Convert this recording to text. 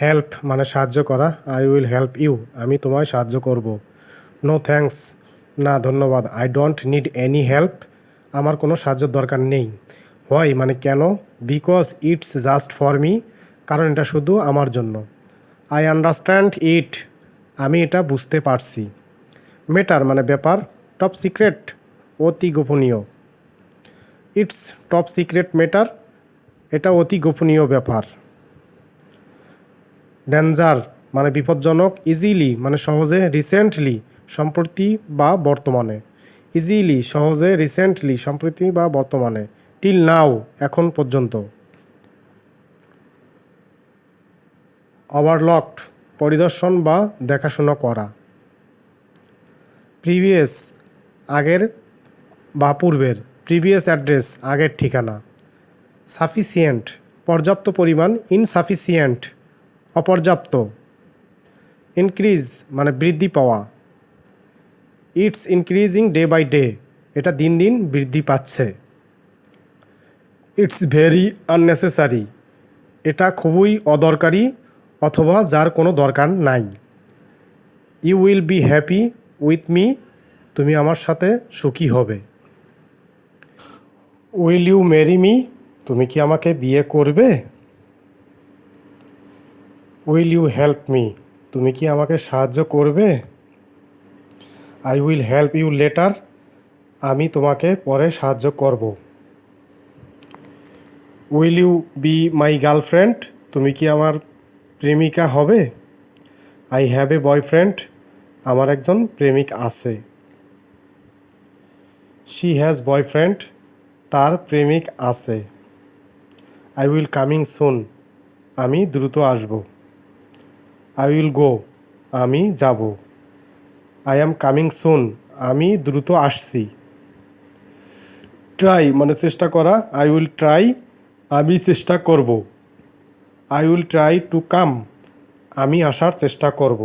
Help মানে সাহায্য করা। আই উইল হেল্প ইউ, আমি তোমায় সাহায্য করব। নো থ্যাঙ্কস, না ধন্যবাদ। I don't need any help, আমার কোনো সাহায্যের দরকার নেই। হোয়াই মানে কেন। Because it's just for me, কারণ এটা শুধু আমার জন্য। আই আন্ডারস্ট্যান্ড ইট, আমি এটা বুঝতে পারছি। ম্যাটার মানে ব্যাপার। টপ সিক্রেট, অতি গোপনীয়। ইটস টপ সিক্রেট ম্যাটার, এটা অতি গোপনীয় ব্যাপার। ডেঞ্জার মানে বিপজ্জনক। ইজিলি মানে সহজে। রিসেন্টলি সম্প্রতি বা বর্তমানে। ইজিলি সহজে, রিসেন্টলি সম্প্রতি বা বর্তমানে। টিল নাও এখন পর্যন্ত। ওভারলকড পরিদর্শন বা দেখাশোনা করা। প্রিভিয়াস আগের বা পূর্বের। প্রিভিয়াস অ্যাড্রেস আগের ঠিকানা। সাফিসিয়েন্ট পর্যাপ্ত পরিমাণ। ইনসাফিসিয়েন্ট অপর্যাপ্ত। ইনক্রিজ মানে বৃদ্ধি পাওয়া। It's increasing day by day, এটা দিন দিন বৃদ্ধি পাচ্ছে। ইটস ভেরি আননেসেসারি, এটা খুবই অদরকারি অথবা যার কোনো দরকার নাই। You will be happy with me, তুমি আমার সাথে সুখী হবে। উইল ইউ ম্যারি মি, তুমি কি আমাকে বিয়ে করবে। উইল ইউ হেল্প মি, তুমি কি আমাকে সাহায্য করবে। I will help you later, আমি তোমাকে পরে সাহায্য করব। Will you be my girlfriend, তুমি কি আমার প্রেমিকা হবে। আই হ্যাভ এ বয়ফ্রেন্ড, আমার একজন প্রেমিক আছে। শি হ্যাজ বয়ফ্রেন্ড, তার প্রেমিক আছে। আই উইল কামিং সুন, আমি দ্রুত আসব। আই উইল গো, আমি যাব। আই অ্যাম কামিং সুন, আমি দ্রুত আসছি। ট্রাই মানে চেষ্টা করা। আই উইল ট্রাই, আমি চেষ্টা করব। I will try to come, আমি আসার চেষ্টা করব।